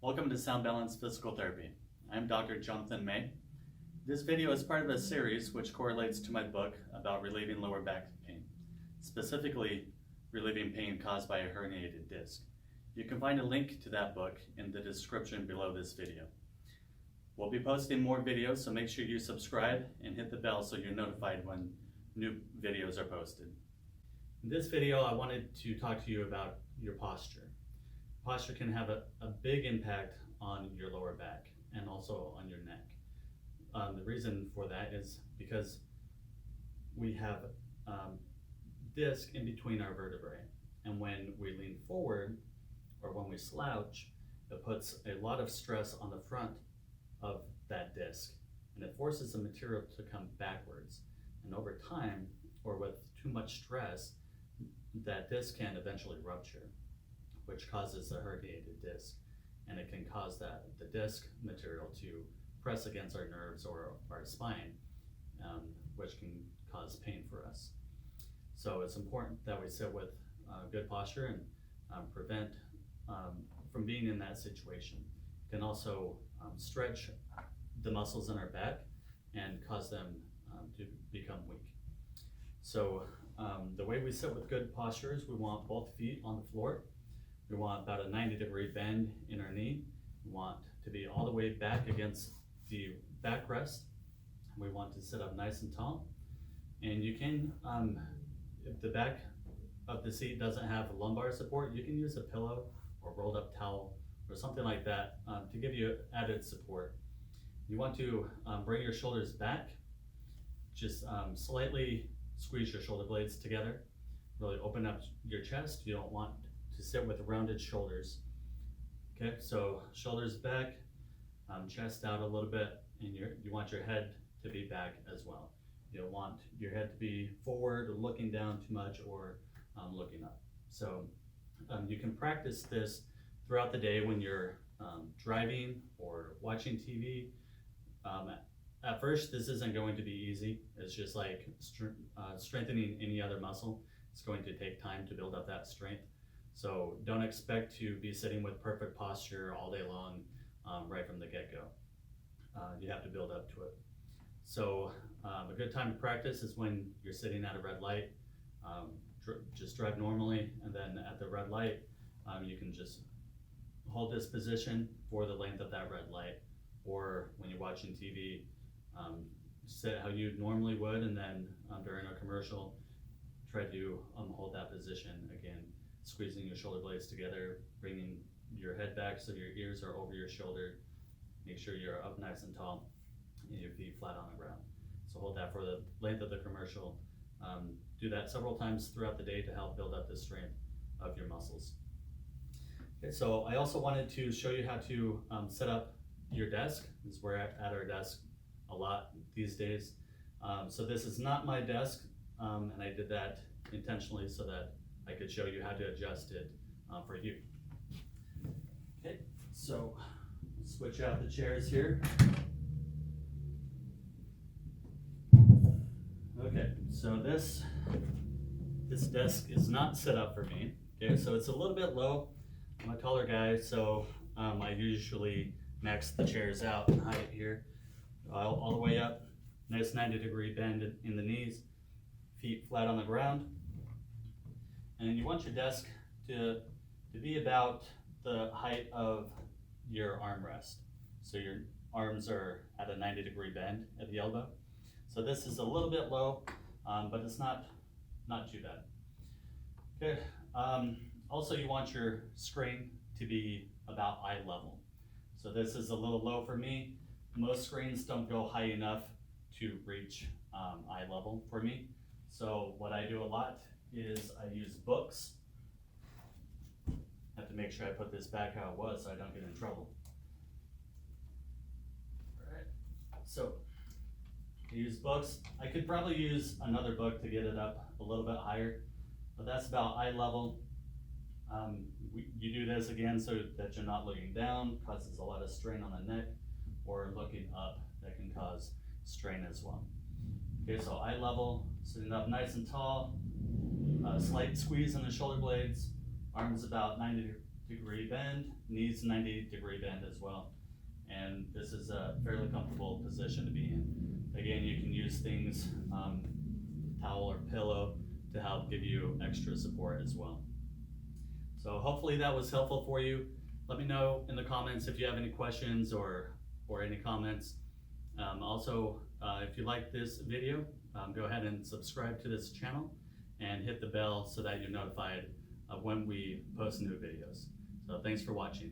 Welcome to Sound Balance Physical Therapy. I'm Dr. Jonathon May. This video is part of a series which correlates to my book about relieving lower back pain, specifically relieving pain caused by a herniated disc. You can find a link to that book in the description below this video. We'll be posting more videos, so make sure you subscribe and hit the bell so you're notified when new videos are posted. In this video, I wanted to talk to you about your posture. Posture can have a big impact on your lower back and also on your neck. The reason for that is because we have disc in between our vertebrae, and when we lean forward or when we slouch, it puts a lot of stress on the front of that disc, and it forces the material to come backwards. And over time, or with too much stress, that disc can eventually rupture, which causes a herniated disc, and it can cause the disc material to press against our nerves or our spine, which can cause pain for us. So it's important that we sit with good posture and prevent from being in that situation. It can also stretch the muscles in our back and cause them to become weak. So the way we sit with good posture is we want both feet on the floor. We want about a 90-degree bend in our knee. We want to be all the way back against the backrest. We want to sit up nice and tall. And you can, if the back of the seat doesn't have lumbar support, you can use a pillow or rolled up towel or something like that to give you added support. You want to bring your shoulders back, just slightly squeeze your shoulder blades together, really open up your chest. You don't want to sit with rounded shoulders. Okay, so shoulders back, chest out a little bit, and you want your head to be back as well. You don't want your head to be forward or looking down too much or looking up. So you can practice this throughout the day when you're driving or watching TV. At first, this isn't going to be easy. It's just like strengthening any other muscle. It's going to take time to build up that strength. So don't expect to be sitting with perfect posture all day long right from the get-go. You have to build up to it. So a good time to practice is when you're sitting at a red light. Just drive normally, and then at the red light, you can just hold this position for the length of that red light. Or when you're watching TV, sit how you normally would, and then during a commercial, try to hold that position again, squeezing your shoulder blades together, bringing your head back so your ears are over your shoulder. Make sure you're up nice and tall and your feet flat on the ground. So hold that for the length of the commercial. Do that several times throughout the day to help build up the strength of your muscles. Okay, so I also wanted to show you how to set up your desk, because we're at our desk a lot these days. So this is not my desk, and I did that intentionally so that I could show you how to adjust it for you. Okay, so switch out the chairs here. Okay, so this desk is not set up for me. Okay, so it's a little bit low. I'm a taller guy, so I usually max the chairs out in height here, all the way up. Nice 90-degree bend in the knees, feet flat on the ground. And you want your desk to be about the height of your armrest. So your arms are at a 90-degree bend at the elbow. So this is a little bit low, but it's not too bad. Okay. Also, you want your screen to be about eye level. So this is a little low for me. Most screens don't go high enough to reach eye level for me. So what I do a lot is I use books. I have to make sure I put this back how it was so I don't get in trouble. All right. So I use books. I could probably use another book to get it up a little bit higher, but that's about eye level. You do this again so that you're not looking down, causes a lot of strain on the neck, or looking up, that can cause strain as well. Okay, so eye level, sitting up nice and tall, slight squeeze on the shoulder blades, arms about 90 90-degree bend, knees 90-degree bend as well. And this is a fairly comfortable position to be in. Again, you can use things, towel or pillow, to help give you extra support as well. So hopefully that was helpful for you. Let me know in the comments if you have any questions or any comments. Also, if you like this video, go ahead and subscribe to this channel and hit the bell so that you're notified of when we post new videos. So thanks for watching.